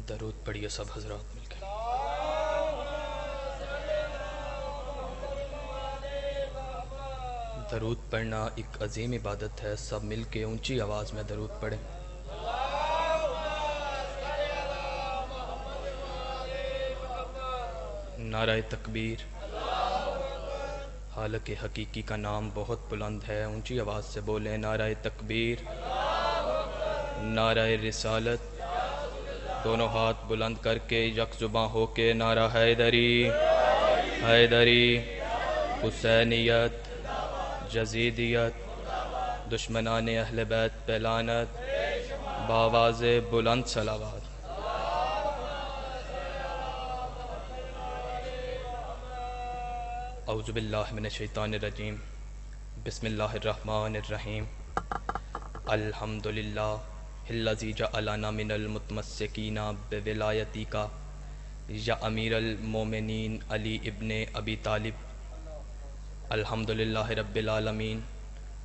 درود پڑھیے سب حضرات مل کے۔ درود پڑھنا ایک عظیم عبادت ہے، سب مل کے اونچی آواز میں درود پڑھیں۔ نعرہ تکبیر۔ حالانکہ حقیقی کا نام بہت بلند ہے، اونچی آواز سے بولیں نعرہ تکبیر، نعرہ رسالت۔ دونوں ہاتھ بلند کر کے یک زباں ہو کے نعرہ حیدری، حیدری، حسینیت، جزیدیت، دشمنان اہل بیت پہ لعنت، بآواز بلند صلوات۔ اعوذ باللہ من الشیطان الرجیم، بسم اللہ الرحمن الرحیم۔ الحمدللہ الذی جعلنا من المتمسکین بولایتی کا یا امیر المومنین علی ابن ابی طالب۔ الحمدللہ رب العالمین،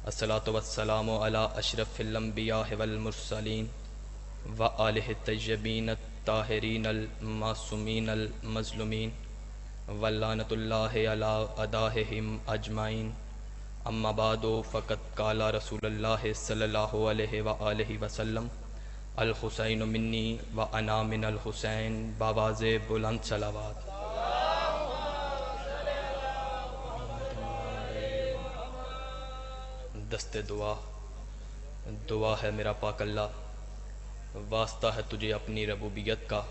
الصلاۃ والسلام علی اشرف الانبیاء والمرسلین وآلہ الطیبین الطاہرین المعصومین المظلومین واللعنۃ اللہ علی اعدائہم اجمعین۔ اما بعد فقد قال رسول اللہ صلی اللہ علیہ وآلہ وسلم الحسین منی وانا من الحسین، بآواز بلند صلوات۔ دست دعا، دعا ہے میرا پاک اللہ، واسطہ ہے تجھے اپنی ربوبیت کا،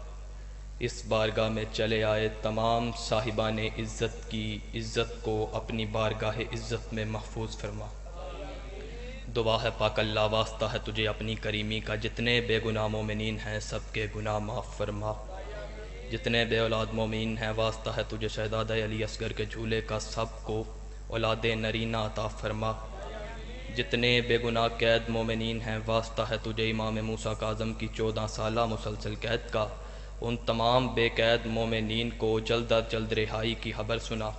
اس بارگاہ میں چلے آئے تمام صاحبان عزت کی عزت کو اپنی بارگاہ عزت میں محفوظ فرما۔ دعا ہے پاک اللہ، واسطہ ہے تجھے اپنی کریمی کا، جتنے بے گناہ مومنین ہیں سب کے گناہ معاف فرما، جتنے بے اولاد مومنین ہیں واسطہ ہے تجھے شہزادہ علی اصغر کے جھولے کا، سب کو اولاد نرینہ عطا فرما، جتنے بے گناہ قید مومنین ہیں واسطہ ہے تجھے امام موسیٰ کاظم کی 14 سالہ مسلسل قید کا، ان تمام بے قید مومنین کو جلد از جلد رہائی کی خبر سنا،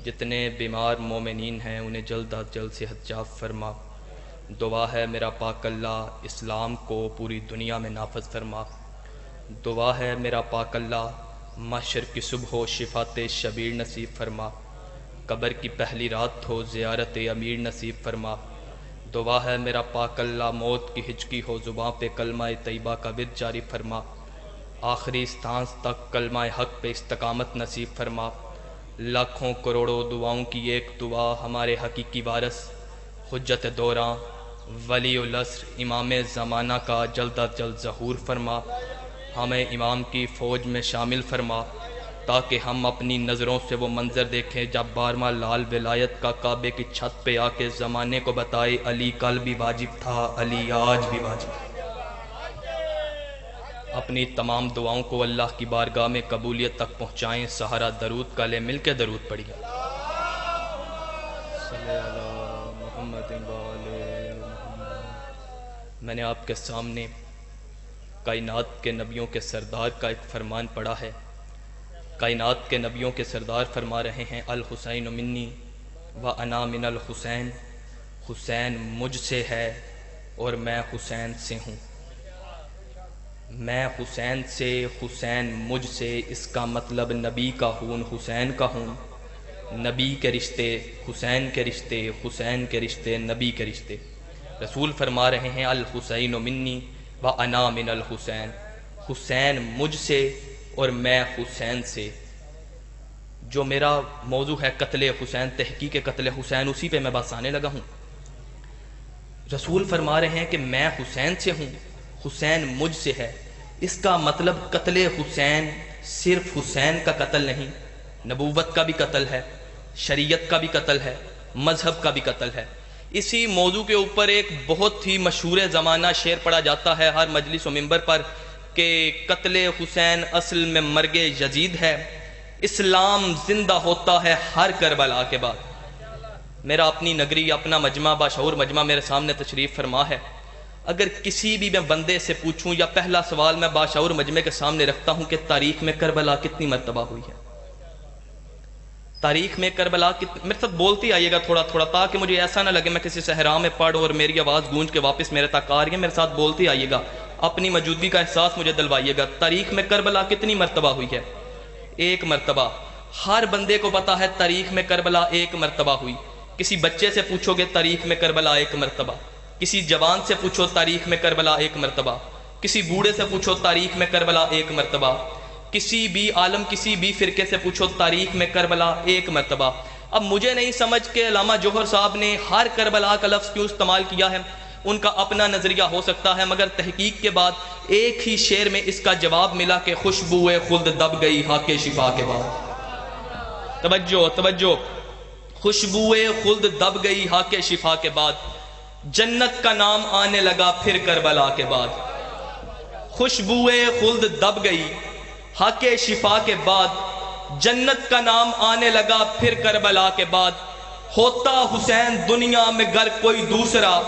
جتنے بیمار مومنین ہیں انہیں جلد از جلد صحت یاب فرما۔ دعا ہے میرا پاک اللہ، اسلام کو پوری دنیا میں نافذ فرما۔ دعا ہے میرا پاک اللہ، محشر کی صبح ہو شفاعت شبیر نصیب فرما، قبر کی پہلی رات ہو زیارت امیر نصیب فرما۔ دعا ہے میرا پاک اللہ، موت کی ہچکی ہو زباں پہ کلمہ طیبہ کا ورد جاری فرما، آخری سانس تک کلمہ حق پہ استقامت نصیب فرما۔ لاکھوں کروڑوں دعاؤں کی ایک دعا، ہمارے حقیقی وارث حجت دوراں ولی العصر امام زمانہ کا جلد از جلد ظہور فرما، ہمیں امام کی فوج میں شامل فرما، تاکہ ہم اپنی نظروں سے وہ منظر دیکھیں جب 12واں لال ولایت کا کعبے کی چھت پہ آ کے زمانے کو بتائے علی کل بھی واجب تھا، علی آج بھی واجب۔ اپنی تمام دعاؤں کو اللہ کی بارگاہ میں قبولیت تک پہنچائیں، سہارا درود کا لے، مل کے درود پڑھیے۔ صلی اللہ محمد وآلہ محمد۔ میں نے آپ کے سامنے کائنات کے نبیوں کے سردار کا ایک فرمان پڑھا ہے۔ کائنات کے نبیوں کے سردار فرما رہے ہیں الحسین منی وانا من الحسین، حسین مجھ سے ہے اور میں حسین سے ہوں۔ میں حسین سے، حسین مجھ سے، اس کا مطلب نبی کا خون حسین کا خون، نبی کے رشتے حسین کے رشتے، حسین کے رشتے نبی کے رشتے۔ رسول فرما رہے ہیں الحسین منی وانا من الحسین، حسین مجھ سے اور میں حسین سے۔ جو میرا موضوع ہے قتل حسین، تحقیق قتل حسین، اسی پہ میں بس آنے لگا ہوں۔ رسول فرما رہے ہیں کہ میں حسین سے ہوں، حسین مجھ سے ہے، اس کا مطلب قتل حسین صرف حسین کا قتل نہیں، نبوت کا بھی قتل ہے، شریعت کا بھی قتل ہے، مذہب کا بھی قتل ہے۔ اسی موضوع کے اوپر ایک بہت ہی مشہور زمانہ شعر پڑھا جاتا ہے ہر مجلس و منبر پر کہ قتل حسین اصل میں مرگ یزید ہے، اسلام زندہ ہوتا ہے ہر کربلا کے بعد۔ میرا اپنی نگری، اپنا مجمع، باشعور مجمع میرے سامنے تشریف فرما ہے۔ اگر کسی بھی میں بندے سے پوچھوں، یا پہلا سوال میں باشعور مجمع کے سامنے رکھتا ہوں کہ تاریخ میں کربلا کتنی مرتبہ ہوئی ہے، تاریخ میں کربلا میرے ساتھ بولتی آئیے گا تھوڑا تھوڑا، تاکہ مجھے ایسا نہ لگے میں کسی صحرا میں پڑھ اور میری آواز گونج کے واپس میرے تک آ رہی ہے، میرے ساتھ بولتی آئیے گا۔ اپنی موجودگی کا احساس مجھے دلوائیے گا۔ تاریخ میں کربلا کتنی مرتبہ ہوئی ہے؟ ایک مرتبہ۔ ہر بندے کو پتا ہے تاریخ میں کربلا ایک مرتبہ ہوئی۔ کسی بچے سے پوچھو گے تاریخ میں کربلا ایک مرتبہ، کسی جوان سے پوچھو تاریخ میں کربلا ایک مرتبہ، کسی بوڑھے سے پوچھو تاریخ میں کربلا ایک مرتبہ، کسی بھی عالم کسی بھی فرقے سے پوچھو تاریخ میں کربلا ایک مرتبہ۔ اب مجھے نہیں سمجھ کہ علامہ جوہر صاحب نے ہر کربلا کا لفظ کیوں استعمال کیا ہے، ان کا اپنا نظریہ ہو سکتا ہے، مگر تحقیق کے بعد ایک ہی شعر میں اس کا جواب ملا کہ خوشبوئے خلد دب گئی حق شفا کے بعد۔ توجہ توجہ، خوشبوئے خلد دب گئی حق شفا کے بعد، جنت کا نام آنے لگا پھر کربلا کے بعد۔ خوشبوئے خلد دب گئی حق شفا کے بعد، جنت کا نام آنے لگا پھر کربلا کے بعد۔ ہوتا حسین دنیا میں گر کوئی دوسرا،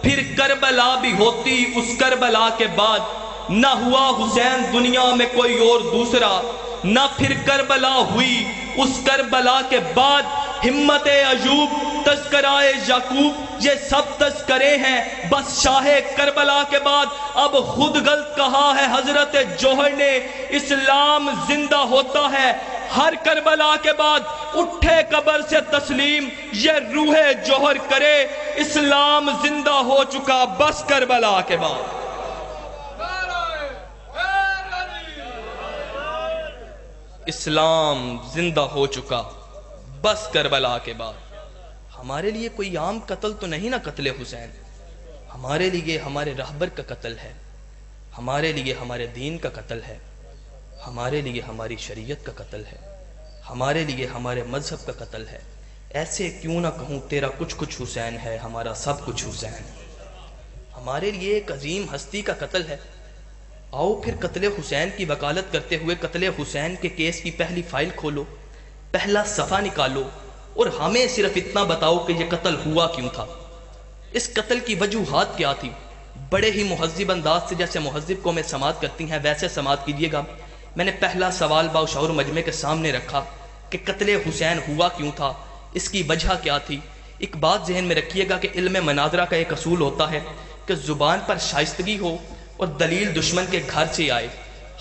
پھر کربلا بھی ہوتی اس کربلا کے بعد۔ نہ ہوا حسین دنیا میں کوئی اور دوسرا، نہ پھر کربلا ہوئی اس کربلا کے بعد۔ ہمت ایوب، تذکرہ یعقوب، یہ سب تذکرے ہیں بس شاہ کربلا کے بعد۔ اب خود غلط کہا ہے حضرت جوہر نے، اسلام زندہ ہوتا ہے ہر کربلا کے بعد۔ اٹھے قبر سے تسلیم یہ روح جوہر کرے، اسلام زندہ ہو چکا بس کربلا کے بعد۔ اسلام زندہ ہو چکا بس کربلا کے بعد۔ ہمارے لیے کوئی عام قتل تو نہیں نا قتل حسین، ہمارے لیے ہمارے رہبر کا قتل ہے، ہمارے لیے ہمارے دین کا قتل ہے، ہمارے لیے ہماری شریعت کا قتل ہے، ہمارے لیے ہمارے مذہب کا قتل ہے۔ ایسے کیوں نہ کہوں تیرا کچھ کچھ حسین ہے، ہمارا سب کچھ حسین ہے۔ ہمارے لیے ایک عظیم ہستی کا قتل ہے۔ آؤ پھر قتل حسین کی وکالت کرتے ہوئے قتل حسین کے کیس کی پہلی فائل کھولو، پہلا صفحہ نکالو اور ہمیں صرف اتنا بتاؤ کہ یہ قتل ہوا کیوں تھا، اس قتل کی وجوہات کیا تھی۔ بڑے ہی مہذب انداز سے جیسے مہذب قومیں سماعت کرتی ہیں ویسے سماعت کیجیے گا۔ میں نے پہلا سوال باشعور مجمع کے سامنے رکھا کہ قتل حسین ہوا کیوں تھا، اس کی وجہ کیا تھی۔ ایک بات ذہن میں رکھیے گا کہ علم مناظرہ کا ایک اصول ہوتا ہے کہ زبان پر شائستگی ہو اور دلیل دشمن کے گھر سے آئے۔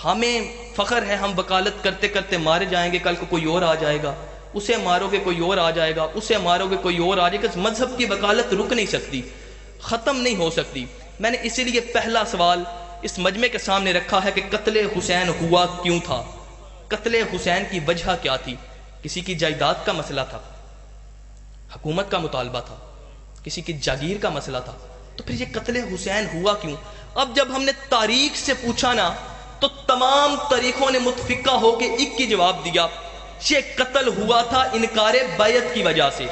ہمیں فخر ہے ہم وکالت کرتے کرتے مارے جائیں گے، کل کو کوئی اور آ جائے گا، اسے مارو گے کوئی اور آ جائے گا، اسے مارو گے کوئی اور آ جائے گا۔ مذہب کی وکالت رک نہیں سکتی، ختم نہیں ہو سکتی۔ میں نے اسی لیے پہلا سوال اس مجمع کے سامنے رکھا ہے کہ قتل حسین ہوا کیوں تھا، قتل حسین کی وجہ کیا تھی۔ کسی کی جائیداد کا مسئلہ تھا، حکومت کا مطالبہ تھا، کسی کی جاگیر کا مسئلہ تھا، تو پھر یہ قتل حسین ہوا کیوں؟ اب جب ہم نے تاریخ سے پوچھا نا تو تمام تاریخوں نے متفقہ ہو کے ایک ہی جواب دیا، یہ قتل ہوا تھا انکار بیعت کی وجہ سے،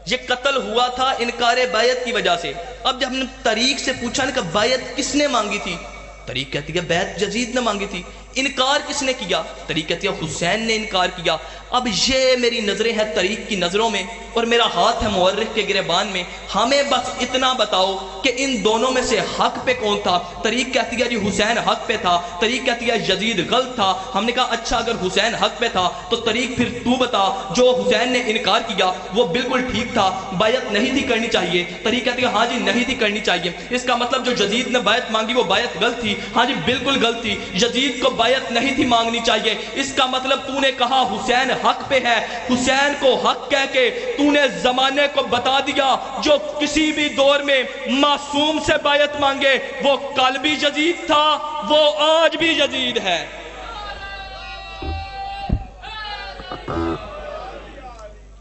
یہ قتل ہوا تھا انکار بیعت کی وجہ سے۔ اب جب ہم نے تاریخ سے پوچھا نا کہ بیعت کس نے مانگی تھی، تاریخ کہتی ہے بیعت یزید نے مانگی تھی۔ انکار کس نے کیا، تاریخ کہتی ہے حسین نے انکار کیا۔ اب یہ میری نظریں ہیں تاریخ کی نظروں میں اور میرا ہاتھ ہے مورخ کے گریبان میں، ہمیں بس اتنا بتاؤ کہ ان دونوں میں سے حق پہ کون تھا۔ تاریخ کہتی ہے جی حسین حق پہ تھا، تاریخ کہتی ہے یزید غلط تھا۔ ہم نے کہا اچھا اگر حسین حق پہ تھا تو تاریخ پھر تو بتا جو حسین نے انکار کیا وہ بالکل ٹھیک تھا، بیعت نہیں تھی کرنی چاہیے۔ تاریخ کہتی ہے ہاں جی نہیں تھی کرنی چاہیے، اس کا مطلب جو یزید نے بیعت مانگی وہ بیعت غلط تھی۔ ہاں جی بالکل غلط تھی، یزید کو بیعت نہیں تھی مانگنی چاہیے، اس کا مطلب تو نے کہا حسین حق پہ ہے، حسین کو حق کہہ کے تو نے زمانے کو بتا دیا جو کسی بھی دور میں معصوم سے بیعت مانگے وہ کل بھی یزید تھا، وہ آج بھی یزید ہے۔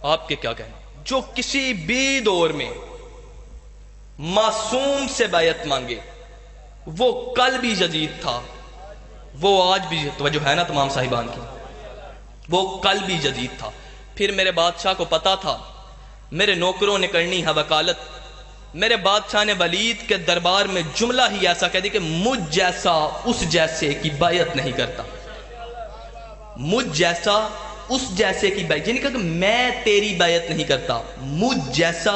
آپ کے کیا کہنا؟ جو کسی بھی دور میں معصوم سے بیعت مانگے وہ کل بھی یزید تھا، وہ آج بھی، توجہ ہے نا تمام صاحبان کی، وہ کل بھی یزید تھا۔ پھر میرے بادشاہ کو پتا تھا میرے نوکروں نے کرنی ہے وکالت، میرے بادشاہ نے ولید کے دربار میں جملہ ہی ایسا کہہ دی کہ مجھ جیسا اس جیسے کی بیعت نہیں کرتا، مجھ جیسا اس جیسے کی بیعت، یعنی کہ میں تیری بیعت نہیں کرتا، مجھ جیسا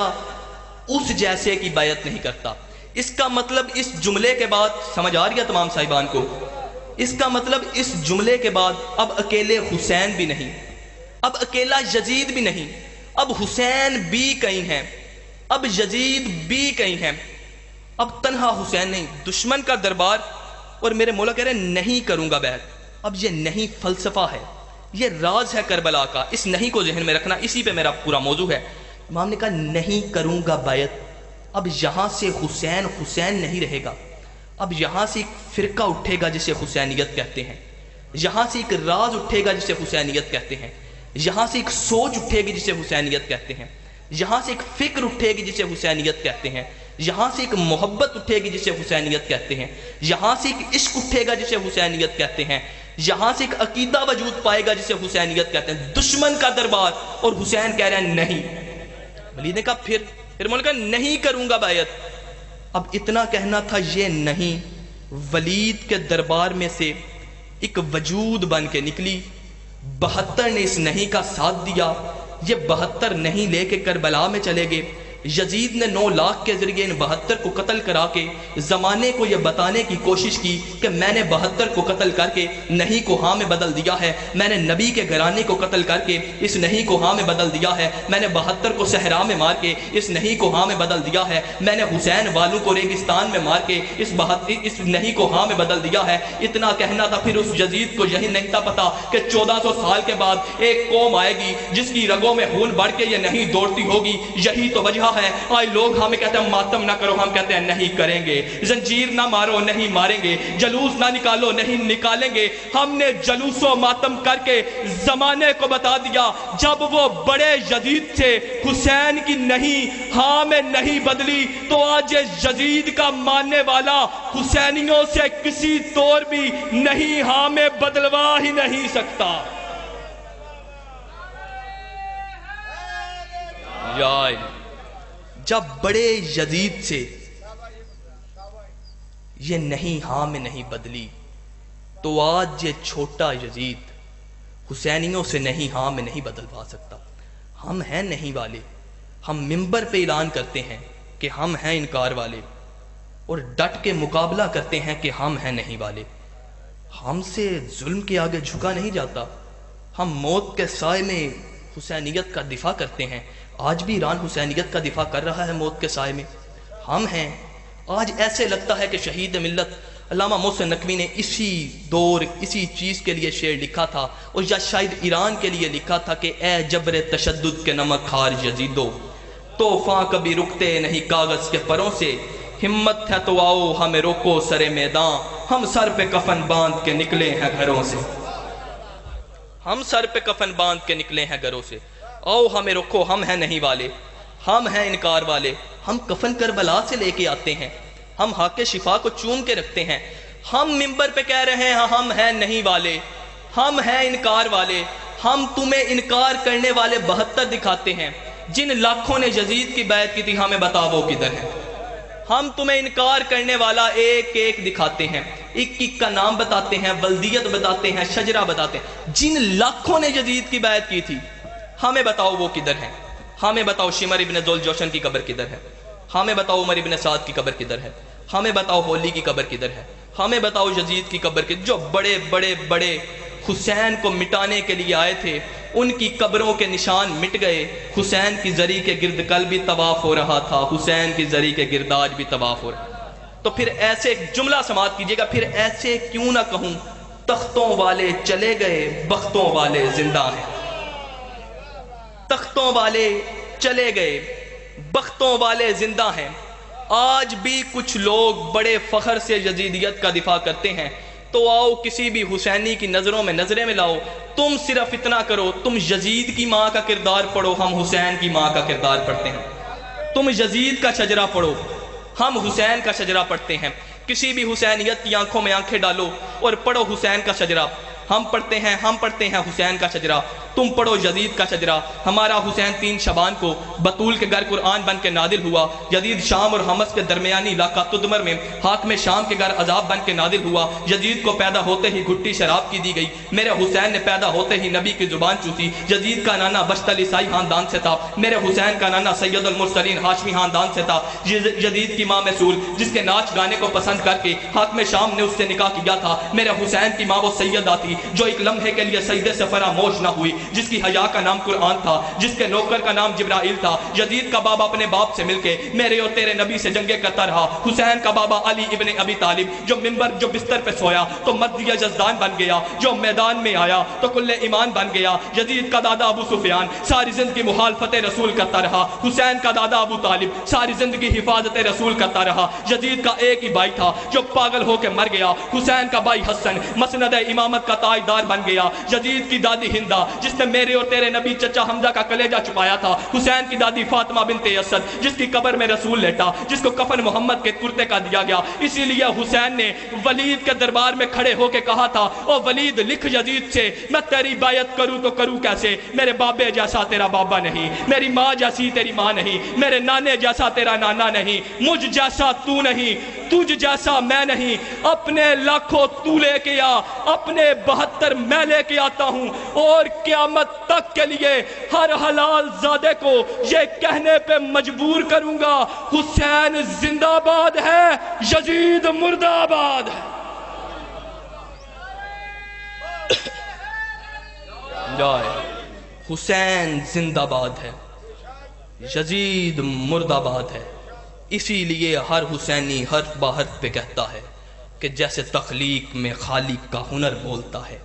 اس جیسے کی بیعت نہیں کرتا۔ اس کا مطلب اس جملے کے بعد سمجھ آ رہی ہے تمام صاحبان کو، اس کا مطلب اس جملے کے بعد اب اکیلے حسین بھی نہیں، اب اکیلا یزید بھی نہیں، اب حسین بھی کہیں ہیں، اب یزید بھی کہیں ہیں۔ اب تنہا حسین نہیں، دشمن کا دربار، اور میرے مولا کہہ رہے ہیں نہیں کروں گا بیعت۔ اب یہ نہیں فلسفہ ہے، یہ راز ہے کربلا کا، اس نہیں کو ذہن میں رکھنا، اسی پہ میرا پورا موضوع ہے۔ امام نے کہا نہیں کروں گا بیعت۔ اب یہاں سے حسین حسین نہیں رہے گا، اب یہاں سے ایک فرقہ اٹھے گا جسے حسینیت کہتے ہیں، یہاں سے ایک راز اٹھے گا جسے حسینیت کہتے ہیں، یہاں سے ایک سوچ اٹھے گی جسے حسینیت کہتے ہیں، یہاں سے ایک فکر اٹھے گی جسے حسینیت کہتے ہیں، یہاں سے ایک محبت اٹھے گی جسے حسینیت کہتے ہیں، یہاں سے ایک عشق اٹھے گا جسے حسینیت کہتے ہیں، یہاں سے ایک عقیدہ وجود پائے گا جسے حسینیت کہتے ہیں۔ دشمن کا دربار، اور حسین کہہ رہے ہیں نہیں۔ ولید نے کہا پھر مولا کہا نہیں کروں گا بیعت۔ اب اتنا کہنا تھا یہ نہیں، ولید کے دربار میں سے ایک وجود بن کے نکلی، 72 نے اس نہیں کا ساتھ دیا، یہ 72 نہیں لے کے کربلا میں چلے گئے۔ یزید نے 9 لاکھ کے ذریعے ان 72 کو قتل کرا کے زمانے کو یہ بتانے کی کوشش کی کہ میں نے 72 کو قتل کر کے نہیں کو ہاں میں بدل دیا ہے، میں نے نبی کے گھرانے کو قتل کر کے اس نہیں کو ہاں میں بدل دیا ہے، میں نے 72 کو صحرا میں مار کے اس نہیں کو ہاں میں بدل دیا ہے، میں نے حسین والوں کو ریگستان میں مار کے اس نہیں کو ہاں میں بدل دیا ہے۔ اتنا کہنا تھا، پھر اس یزید کو یہی نہیں تھا پتا کہ 1400 سال کے بعد ایک قوم آئے گی جس کی رگوں میں خون بڑھ کے یہ نہیں دوڑتی ہوگی۔ یہی تو وجہ ہے آج لوگ ہمیں کہتے ہیں ماتم نہ کرو، ہم کہتے ہیں نہیں کریں گے، زنجیر نہ مارو نہیں ماریں گے، جلوس نہ نکالو نہیں نکالیں گے۔ ہم نے جلوس و ماتم کر کے زمانے کو بتا دیا جب وہ بڑے یزید تھے حسین کی نہیں ہاں میں نہیں بدلی، تو آج یزید کا ماننے والا حسینیوں سے کسی طور بھی نہیں ہاں میں بدلوا ہی نہیں سکتا۔ یا جب بڑے یزید سے یہ نہیں ہاں میں نہیں بدلی، تو آج یہ چھوٹا یزید حسینیوں سے نہیں ہاں میں نہیں بدلوا سکتا۔ ہم ہیں نہیں والے، ہم منبر پہ اعلان کرتے ہیں کہ ہم ہیں انکار والے، اور ڈٹ کے مقابلہ کرتے ہیں کہ ہم ہیں نہیں والے۔ ہم سے ظلم کے آگے جھکا نہیں جاتا، ہم موت کے سائے میں حسینیت کا دفاع کرتے ہیں۔ آج بھی ایران حسینیت کا دفاع کر رہا ہے موت کے سائے میں۔ ہم ہیں آج ایسے لگتا ہے کہ شہید ملت علامہ محسن نقوی نے اسی دور اسی چیز کے لیے شعر لکھا تھا، اور یا شاید ایران کے لیے لکھا تھا کہ اے جبر تشدد کے نمک خار یزیدو، طوفاں کبھی رکتے نہیں کاغذ کے پروں سے، ہمت ہے تو آؤ ہمیں روکو سر میدان، ہم سر پہ کفن باندھ کے نکلے ہیں گھروں سے، ہم سر پہ کفن باندھ کے نکلے ہیں گھروں سے، آؤ ہمیں رکھو ہم ہیں نہیں والے، ہم ہیں انکار والے۔ ہم کفن کربلا سے لے کے آتے ہیں، ہم حق شفا کو چوم کے رکھتے ہیں، ہم منبر پہ کہہ رہے ہیں ہم ہیں نہیں والے، ہم ہیں انکار والے۔ ہم تمہیں انکار کرنے والے 72 دکھاتے ہیں، جن لاکھوں نے یزید کی بیعت کی تھی ہمیں بتاؤ وہ کدھر ہے۔ ہم تمہیں انکار کرنے والا ایک ایک دکھاتے ہیں، ایک ایک کا نام بتاتے ہیں، ولدیت بتاتے ہیں، شجرہ بتاتے ہیں۔ جن لاکھوں نے یزید کی بیعت کی تھی ہمیں بتاؤ وہ کدھر ہے۔ ہمیں بتاؤ شمر ابن ذوالجوشن کی قبر کدھر ہے، ہمیں بتاؤ عمر ابن سعد کی قبر کدھر ہے، ہمیں بتاؤ ہولی کی قبر کدھر ہے، ہمیں بتاؤ یزید کی قبر کدھر، جو بڑے بڑے بڑے حسین کو مٹانے کے لیے آئے تھے ان کی قبروں کے نشان مٹ گئے۔ حسین کی زری کے گرد کل بھی طواف ہو رہا تھا، حسین کی زری کے گرد آج بھی طواف ہو رہا۔ تو پھر ایسے جملہ سماعت کیجئے گا، پھر ایسے کیوں نہ کہوں تختوں والے چلے گئے بختوں والے زندہ ہیں، تختوں والے چلے گئے بختوں والے زندہ ہیں۔ آج بھی کچھ لوگ بڑے فخر سے یزیدیت کا دفاع کرتے ہیں، تو آؤ کسی بھی حسینی کی نظروں میں نظریں میں لاؤ، تم صرف اتنا کرو، تم یزید کی ماں کا کردار پڑھو، ہم حسین کی ماں کا کردار پڑھتے ہیں۔ تم یزید کا شجرہ پڑھو، ہم حسین کا شجرہ پڑھتے ہیں۔ کسی بھی حسینیت کی آنکھوں میں آنکھیں ڈالو اور پڑھو حسین کا شجرہ۔ ہم پڑھتے ہیں حسین کا شجرہ، تم پڑھو یزید کا شجرہ۔ ہمارا حسین 3 شعبان کو بطول کے گھر قرآن بن کے نازل ہوا، یزید شام اور حمص کے درمیانی علاقہ تدمر میں حاکم شام کے گھر عذاب بن کے نازل ہوا۔ یزید کو پیدا ہوتے ہی گھٹی شراب کی دی گئی، میرے حسین نے پیدا ہوتے ہی نبی کی زبان چوسی۔ یزید کا نانا بشت عیسائی خاندان سے تھا، میرے حسین کا نانا سید المرسلین ہاشمی خاندان سے تھا۔ یزید کی ماں مسعول جس کے ناچ گانے کو پسند کر کے حاکم شام نے اس سے نکاح کیا تھا، میرے حسین کی ماں وہ سیدہ تھی جو ایک لمحے کے لیے سجدے سے فراموش نہ ہوئی۔ جس کی حیا کا نام قرآن تھا، جس کے نوکر کا نام جبرائیل تھا۔ یزید کا بابا اپنے باپ سے مل کے میرے اور تیرے نبی سے جنگیں کرتا رہا۔ حسین کا بابا علی ابن ابی طالب جو بستر پہ سویا تو مردیہ جزدان بن گیا، جو میدان میں آیا تو کل ایمان بن گیا۔ یزید کا دادا ابو سفیان ساری زندگی مخالفت رسول کرتا رہا۔ حسین کا دادا ابو طالب ساری زندگی حفاظت رسول کرتا رہا۔ یزید کا ایک ہی بھائی تھا جو پاگل ہو کے مر گیا۔ حسین کا بھائی حسن مسند امامت کا تاجدار بن گیا۔ یزید کی دادی ہندہ جس نے میرے اور تیرے نبی چچا حمزہ کا کلیجہ چھپایا تھا۔ حسین کی دادی فاطمہ بنت اسد جس کی قبر میں رسول لیٹا، جس کو کفن محمد کے کرتے کا دیا گیا۔ اسی لیے حسین نے ولید کے دربار میں کھڑے ہو کے کہا تھا، او ولید لکھ یزید سے میں تیری بیعت کروں تو کروں کیسے؟ میرے بابے جیسا تیرا بابا نہیں، میری ماں جیسی تیری ماں نہیں، میرے نانے جیسا تیرا نانا نہیں، مجھ جیسا تو نہیں، تجھ جیسا میں نہیں۔ اپنے لاکھوں تو لے کے آ، اپنے 72 میں لے کے آتا ہوں، اور قیامت تک کے لیے ہر حلال زادے کو یہ کہنے پہ مجبور کروں گا، حسین زندہ باد ہے، یزید مردہ آباد ہے۔ حسین زندہ باد ہے، یزید مردہ آباد ہے۔ اسی لیے ہر حسینی حرف بہ حرف پہ کہتا ہے کہ جیسے تخلیق میں خالق کا ہنر بولتا ہے،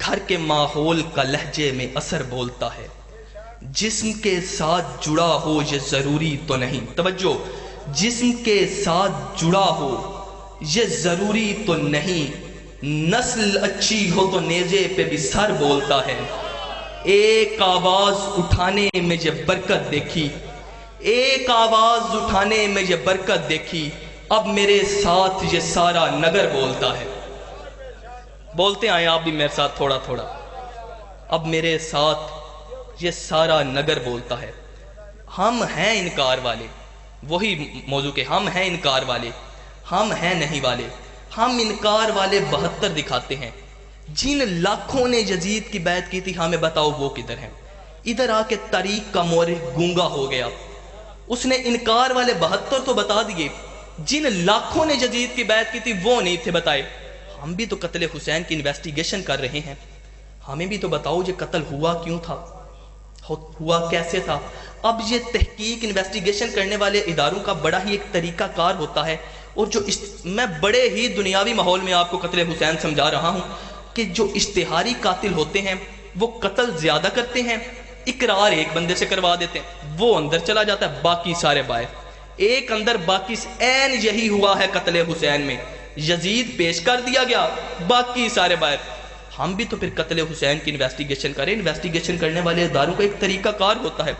گھر کے ماحول کا لہجے میں اثر بولتا ہے، جسم کے ساتھ جڑا ہو یہ ضروری تو نہیں، توجہ، جسم کے ساتھ جڑا ہو یہ ضروری تو نہیں، نسل اچھی ہو تو نیزے پہ بھی سر بولتا ہے۔ ایک آواز اٹھانے میں یہ برکت دیکھی، ایک آواز اٹھانے میں یہ برکت دیکھی، اب میرے ساتھ یہ سارا نگر بولتا ہے۔ بولتے آئیں آپ بھی میرے ساتھ تھوڑا تھوڑا، اب میرے ساتھ یہ سارا نگر بولتا ہے۔ ہم ہیں انکار والے، وہی موضوع کے ہم ہیں انکار والے، ہم ہیں نہیں والے، ہم انکار والے 72 دکھاتے ہیں۔ جن لاکھوں نے یزید کی بیعت کی تھی ہمیں بتاؤ وہ کدھر ہیں؟ ادھر آ کے طریق کا مورخ گونگا ہو گیا، اس نے انکار والے 72 تو بتا دیے، جن لاکھوں نے یزید کی بیعت کی تھی وہ نہیں تھے بتائے۔ ہم بھی تو قتل حسین کی انویسٹیگیشن کر رہے ہیں، ہمیں بھی تو بتاؤ یہ قتل ہوا کیوں تھا، ہوا کیسے تھا۔ اب یہ تحقیق انویسٹیگیشن کرنے والے اداروں کا بڑا ہی ایک طریقہ کار ہوتا ہے، اور جو میں بڑے ہی دنیاوی ماحول میں آپ کو قتل حسین سمجھا رہا ہوں کہ جو اشتہاری قاتل ہوتے ہیں وہ قتل زیادہ کرتے ہیں، اقرار ایک بندے سے کروا دیتے ہیں، وہ اندر چلا جاتا ہے، باقی سارے باہر، ایک اندر باقی عین یہی ہوا ہے قتل حسین میں، یزید پیش کر دیا گیا، باقی سارے باہر۔ ہم بھی تو پھر قتل حسین کی انویسٹیگیشن کریں، انویسٹیگیشن کرنے والے اداروں کا ایک طریقہ کار ہوتا ہے،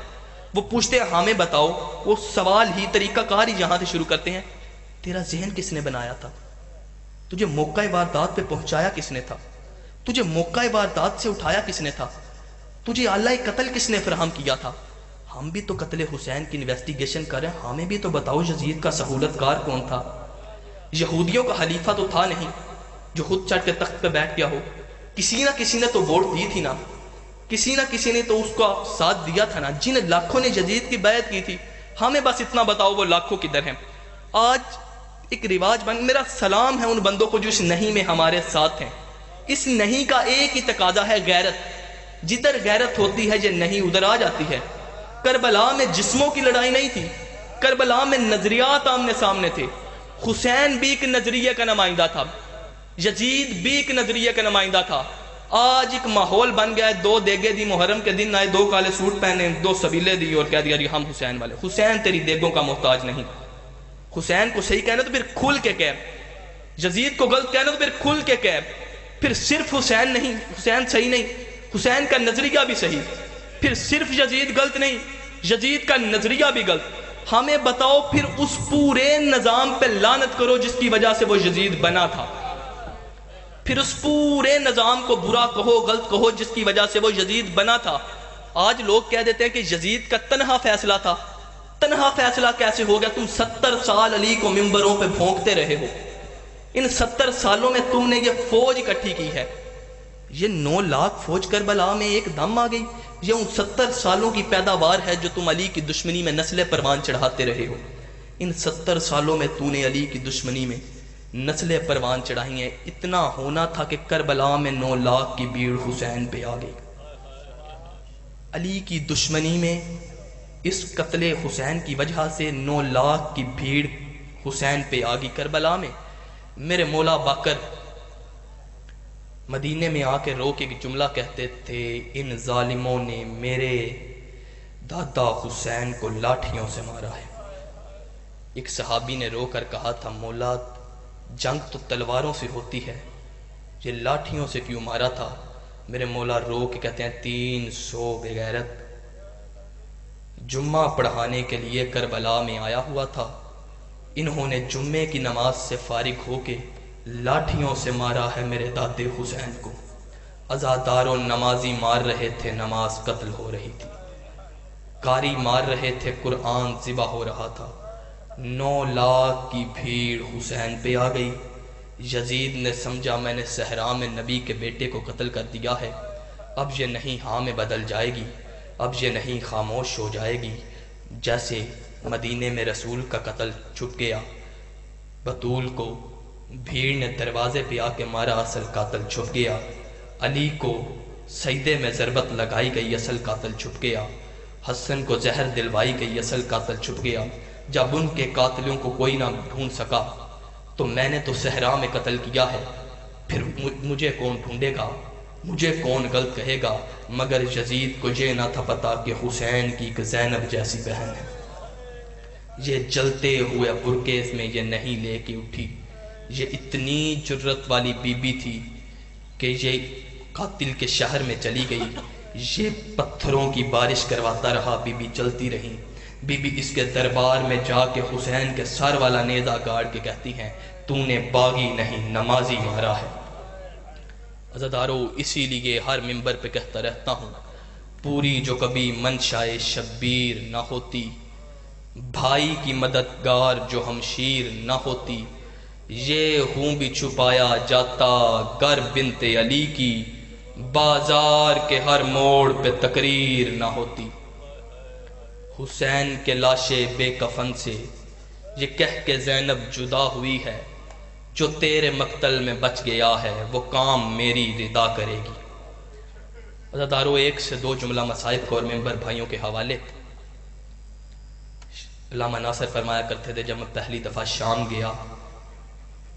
وہ پوچھتے ہیں ہمیں بتاؤ، وہ سوال ہی طریقہ کار ہی یہاں سے شروع کرتے ہیں، تیرا ذہن کس نے بنایا تھا، تجھے موقع واردات پہ پہنچایا کس نے تھا، تجھے موقع واردات سے اٹھایا کس نے تھا، تجھے آلہ قتل کس نے فراہم کیا تھا۔ ہم بھی تو قتل حسین کی انویسٹیگیشن کریں، ہمیں بھی تو بتاؤ یزید کا سہولت کار کون تھا۔ یہودیوں کا حلیفہ تو تھا نہیں جو خود چڑھ کے تخت پہ بیٹھ گیا ہو، کسی نہ کسی نے تو ووٹ دی تھی نا، کسی نہ کسی نے تو اس کا ساتھ دیا تھا نا، جن لاکھوں نے یزید کی بیعت کی تھی، ہمیں بس اتنا بتاؤ وہ لاکھوں کدھر ہیں۔ آج ایک رواج بن، میرا سلام ہے ان بندوں کو جو اس نہیں میں ہمارے ساتھ ہیں۔ اس نہیں کا ایک ہی تقاضا ہے غیرت، جدھر غیرت ہوتی ہے یہ نہیں ادھر آ جاتی ہے۔ کربلا میں جسموں کی لڑائی نہیں تھی، کربلا میں نظریات آمنے سامنے تھے۔ حسین بھی ایک نظریے کا نمائندہ تھا، یزید بھی ایک نظریے کا نمائندہ تھا۔ آج ایک ماحول بن گیا ہے، 2 دیگے دی، محرم کے دن آئے، 2 کالے سوٹ پہنے، 2 سبیلے دی اور کہہ دیا جی ہم حسین والے۔ حسین تیری دیگوں کا محتاج نہیں، حسین کو صحیح کہنا تو پھر کھل کے کہہ، یزید کو غلط کہنا تو پھر کھل کے کہہ، پھر صرف حسین نہیں، حسین صحیح نہیں، حسین کا نظریہ بھی صحیح، پھر صرف یزید غلط نہیں، یزید کا نظریہ بھی غلط۔ ہمیں بتاؤ پھر اس پورے نظام پہ لعنت کرو جس کی وجہ سے وہ یزید بنا تھا، پھر اس پورے نظام کو برا کہو، غلط کہو جس کی وجہ سے وہ یزید بنا تھا۔ آج لوگ کہہ دیتے ہیں کہ یزید کا تنہا فیصلہ تھا، تنہا فیصلہ کیسے ہو گیا؟ تم 70 سال علی کو منبروں پہ بھونکتے رہے ہو، ان 70 سالوں میں تم نے یہ فوج اکٹھی کی ہے، یہ 9 لاکھ فوج کربلا میں ایک دم آ گئی، یہ ان 70 سالوں کی پیداوار ہے جو تم علی کی دشمنی میں نسل پروان چڑھاتے رہے ہو۔ ان 70 سالوں میں تو نے علی کی دشمنی میں نسل پروان چڑھائی ہیں۔ اتنا ہونا تھا کہ کربلا میں 9 لاکھ کی بھیڑ حسین پہ آ گئی، علی کی دشمنی میں اس قتل حسین کی وجہ سے 9 لاکھ کی بھیڑ حسین پہ آ گئی کربلا میں۔ میرے مولا باقر مدینے میں آ کے رو کے ایک جملہ کہتے تھے، ان ظالموں نے میرے دادا حسین کو لاٹھیوں سے مارا ہے۔ ایک صحابی نے رو کر کہا تھا، مولا جنگ تو تلواروں سے ہوتی ہے، یہ لاٹھیوں سے کیوں مارا تھا؟ میرے مولا رو کے کہتے ہیں 300 بغیرت جمعہ پڑھانے کے لیے کربلا میں آیا ہوا تھا، انہوں نے جمعے کی نماز سے فارغ ہو کے لاٹھیوں سے مارا ہے میرے دادے حسین کو۔ عزاداروں نمازی مار رہے تھے، نماز قتل ہو رہی تھی، قاری مار رہے تھے، قرآن ذبح ہو رہا تھا۔ 9 لاکھ کی بھیڑ حسین پہ آ گئی۔ یزید نے سمجھا میں نے صحرا میں نبی کے بیٹے کو قتل کر دیا ہے، اب یہ نہیں ہاں میں بدل جائے گی، اب یہ نہیں خاموش ہو جائے گی۔ جیسے مدینے میں رسول کا قتل چھپ گیا، بطول کو بھیڑ نے دروازے پہ آ کے مارا، اصل قاتل چھپ گیا۔ علی کو سجدے میں ضربت لگائی گئی، اصل قاتل چھپ گیا۔ حسن کو زہر دلوائی گئی، اصل قاتل چھپ گیا۔ جب ان کے قاتلوں کو کوئی نہ ڈھونڈ سکا تو میں نے تو صحرا میں قتل کیا ہے، پھر مجھے کون ڈھونڈے گا، مجھے کون غلط کہے گا؟ مگر یزید کو یہ نہ تھا پتا کہ حسین کی ایک زینب جیسی بہن ہے۔ یہ جلتے ہوئے برقعے میں یہ نہیں لے کے اٹھی، یہ اتنی جرت والی بی بی تھی کہ یہ قاتل کے شہر میں چلی گئی، یہ پتھروں کی بارش کرواتا رہا، بی بی چلتی رہی۔ بی بی اس کے دربار میں جا کے حسین کے سر والا نیزہ گاڑ کے کہتی ہیں، تو نے باغی نہیں نمازی مارا ہے۔ عزادارو، اسی لیے ہر منبر پہ کہتا رہتا ہوں، پوری جو کبھی منشائے شبیر نہ ہوتی، بھائی کی مددگار جو ہمشیر نہ ہوتی، یہ ہوں بھی چھپایا جاتا گر بنت علی کی، بازار کے ہر موڑ پہ تقریر نہ ہوتی۔ حسین کے لاشے بے کفن سے یہ کہہ کے زینب جدا ہوئی ہے، جو تیرے مقتل میں بچ گیا ہے وہ کام میری ردا کرے گی۔ عزادارو، 1 سے 2 جملہ مصائب کو اور ممبر بھائیوں کے حوالے۔ علامہ ناصر فرمایا کرتے تھے، جب میں پہلی دفعہ شام گیا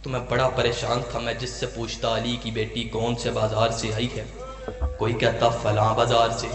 تو میں بڑا پریشان تھا۔ میں جس سے پوچھتا علی کی بیٹی کون سے بازار سے آئی ہے، کوئی کہتا فلاں بازار سے،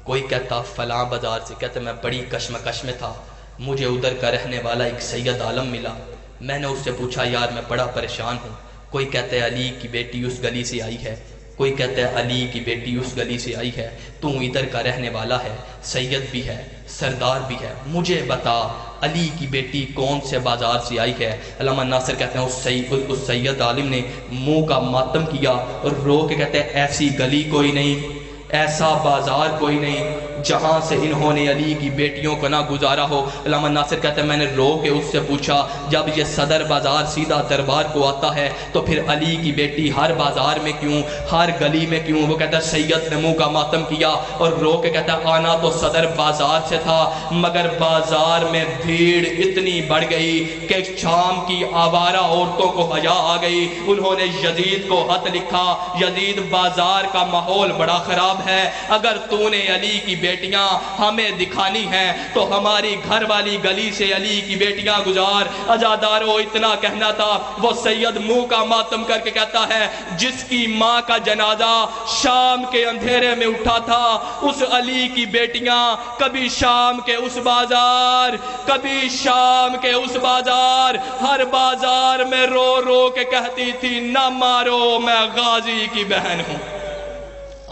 کوئی کہتا فلاں بازار سے۔ کہتے میں بڑی کشمکش میں تھا، مجھے ادھر کا رہنے والا ایک سید عالم ملا، میں نے اس سے پوچھا یار میں بڑا پریشان ہوں، کوئی کہتا ہے علی کی بیٹی اس گلی سے آئی ہے، کوئی کہتا ہے علی کی بیٹی اس گلی سے آئی ہے، تو ادھر کا رہنے والا ہے، سید بھی ہے، سردار بھی ہے، مجھے بتا علی کی بیٹی کون سے بازار سے آئی ہے۔ علامہ ناصر کہتے ہیں اس سید عالم نے منہ کا ماتم کیا اور رو کے کہتے ہیں ایسی گلی کوئی نہیں، ایسا بازار کوئی نہیں جہاں سے انہوں نے علی کی بیٹیوں کو نہ گزارا ہو۔ علامہ ناصر کہتے ہیں میں نے رو کے اس سے پوچھا، جب یہ صدر بازار سیدھا دربار کو آتا ہے تو پھر علی کی بیٹی ہر بازار میں کیوں، ہر گلی میں کیوں؟ وہ کہتا ہے سید نے منہ کا ماتم کیا اور رو کے کہتا ہے آنا تو صدر بازار سے تھا، مگر بازار میں بھیڑ اتنی بڑھ گئی کہ شام کی آوارہ عورتوں کو حیا آ گئی۔ انہوں نے یزید کو خط لکھا، یزید بازار کا ماحول بڑا خراب ہے، اگر تو نے علی کی بیٹیاں ہمیں دکھانی ہیں تو ہماری گھر والی گلی سے علی کی بیٹیاں گزار۔ عزادارو، اتنا کہنا تھا، وہ سید منہ کا ماتم کر کے کہتا ہے جس کی ماں کا جنازہ شام کے اندھیرے میں اٹھا تھا، اس علی کی بیٹیاں کبھی شام کے اس بازار، کبھی شام کے اس بازار، ہر بازار میں رو رو کے کہتی تھی نہ مارو میں غازی کی بہن ہوں۔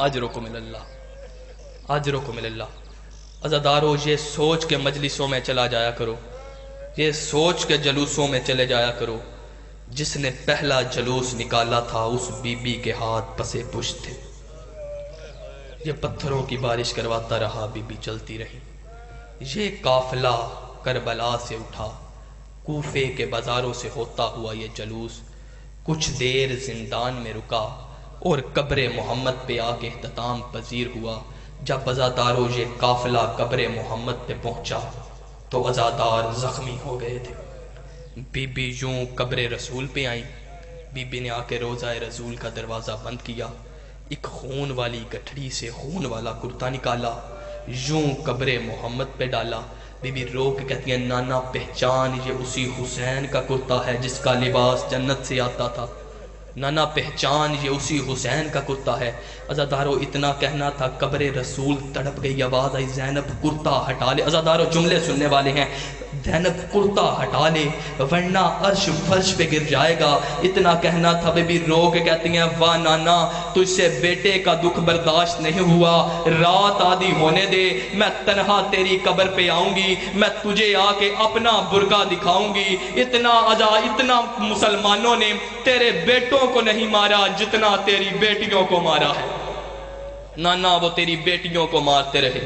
اجرکم اللہ، اجرکم اللہ۔ عزادارو، یہ سوچ کے مجلسوں میں چلا جایا کرو، یہ سوچ کے جلوسوں میں چلے جایا کرو، جس نے پہلا جلوس نکالا تھا اس بی بی کے ہاتھ پسے پشت تھے۔ یہ پتھروں کی بارش کرواتا رہا، بی بی چلتی رہی۔ یہ قافلہ کربلا سے اٹھا، کوفے کے بازاروں سے ہوتا ہوا یہ جلوس کچھ دیر زندان میں رکا اور قبر محمد پہ آ کے اختتام پذیر ہوا۔ جب عزادارو یہ قافلہ قبر محمد پہ پہنچا تو عزادار زخمی ہو گئے تھے۔ بی بی یوں قبر رسول پہ آئیں، بی بی نے آ کے روضہ رسول کا دروازہ بند کیا، ایک خون والی گٹھڑی سے خون والا کرتا نکالا، یوں قبر محمد پہ ڈالا۔ بی بی رو کے کہتی ہیں نانا پہچان یہ اسی حسین کا کرتا ہے جس کا لباس جنت سے آتا تھا، نانا پہچان یہ اسی حسین کا کرتا ہے۔ عزادارو اتنا کہنا تھا، قبر رسول تڑپ گئی، آواز آئی زینب کرتا ہٹا لے۔ عزادارو جملے سننے والے ہیں، زینب کرتا ہٹا لے ورنہ عرش فرش پہ گر جائے گا۔ اتنا کہنا تھا، بی بی رو کے کہتی ہیں واہ نانا تجھ سے بیٹے کا دکھ برداشت نہیں ہوا، رات آدھی ہونے دے، میں تنہا تیری قبر پہ آؤں گی، میں تجھے آ کے اپنا برقع دکھاؤں گی۔ اتنا مسلمانوں نے تیرے بیٹوں کو نہیں مارا جتنا تیری بیٹیوں کو مارا ہے، نانا وہ تیری بیٹیوں کو مارتے رہے،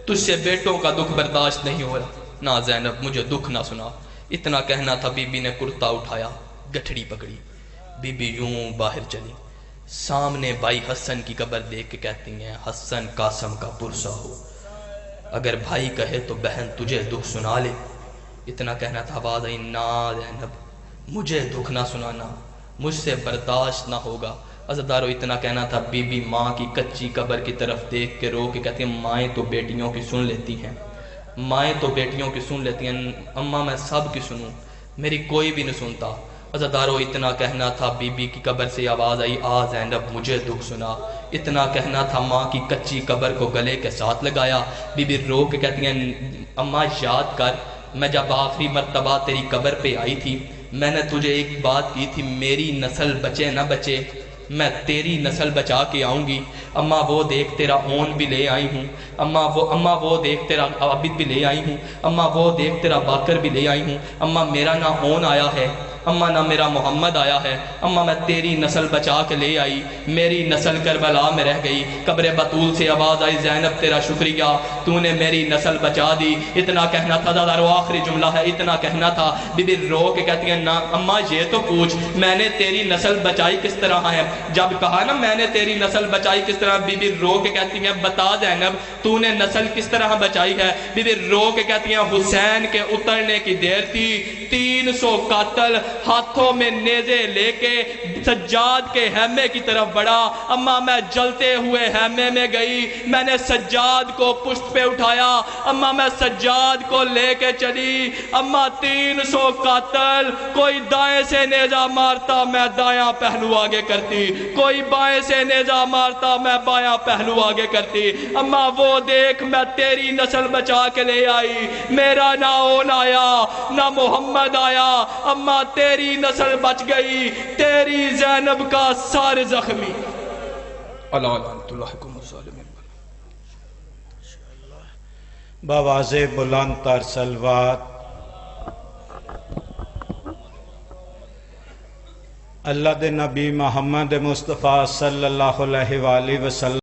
تجھ سے بیٹوں کا دکھ برداشت نہیں ہو رہا، نہ زینب مجھے دکھ نہ سنا۔ اتنا کہنا تھا، بی بی نے کرتا اٹھایا، گٹھڑی پکڑی، بی بی یوں باہر چلی، سامنے بھائی حسن کی قبر دیکھ کے کہتی ہیں حسن قاسم کا پرسا ہو، اگر بھائی کہے تو بہن تجھے دکھ سنا لے۔ اتنا کہنا تھا، آواز آئی نا زینب مجھے دکھ نہ سنانا، مجھ سے برداشت نہ ہوگا۔ عزادارو اتنا کہنا تھا، بی بی ماں کی کچی قبر کی طرف دیکھ کے رو کے کہتی ہیں مائیں تو بیٹیوں کی سن لیتی ہیں، مائیں تو بیٹیوں کی سن لیتی ہیں، اماں میں سب کی سنوں، میری کوئی بھی نہیں سنتا۔ عزادارو اتنا کہنا تھا، بی بی کی قبر سے آواز آئی آ زینب مجھے دکھ سنا۔ اتنا کہنا تھا، ماں کی کچی قبر کو گلے کے ساتھ لگایا، بی بی رو کے کہتی ہیں اماں یاد کر میں جب آخری مرتبہ تیری قبر پہ آئی تھی میں نے تجھے ایک بات کی تھی، میری نسل بچے نہ بچے میں تیری نسل بچا کے آؤں گی۔ اماں وہ دیکھ تیرا اون بھی لے آئی ہوں، اماں وہ دیکھ تیرا عابد بھی لے آئی ہوں، اماں وہ دیکھ تیرا باکر بھی لے آئی ہوں۔ اماں میرا نہ اون آیا ہے، اماں نہ میرا محمد آیا ہے، اماں میں تیری نسل بچا کے لے آئی، میری نسل کربلا میں رہ گئی۔ قبر بطول سے آواز آئی زینب تیرا شکریہ تو نے میری نسل بچا دی۔ اتنا کہنا تھا، دادارو آخری جملہ ہے، اتنا کہنا تھا، بی بی رو کے کہتی ہیں نا اماں یہ تو پوچھ میں نے تیری نسل بچائی کس طرح ہے؟ جب کہا نا میں نے تیری نسل بچائی کس طرح، بی بی رو کے کہتی ہیں بتا زینب تو نے نسل کس طرح بچائی ہے؟ بی بی رو کے کہتی ہیں حسین کے اترنے کی دیر تھی، 300 قاتل ہاتھوں میں نیزے لے کے سجاد کے خیمے کی طرف بڑھا۔ اماں میں جلتے ہوئے خیمے میں گئی، میں نے سجاد کو پشت پہ اٹھایا، اماں میں سجاد کو لے کے چلی۔ اماں 300 قاتل کوئی دائیں سے نیزہ مارتا میں دایاں پہلو آگے کرتی، کوئی بائیں سے نیزہ مارتا میں بایاں پہلو آگے کرتی۔ اماں وہ دیکھ میں تیری نسل بچا کے لے آئی، میرا نہ اون آیا نہ محمد آیا، اماں تیری نسل بچ گئی، تیری زینب کا سار زخمی۔ اللہ لعنت اللہ علیکم الظالمین۔ بآواز بلند تر صلوات۔ اللہ دے نبی محمد مصطفیٰ صلی اللہ علیہ وآلہ وسلم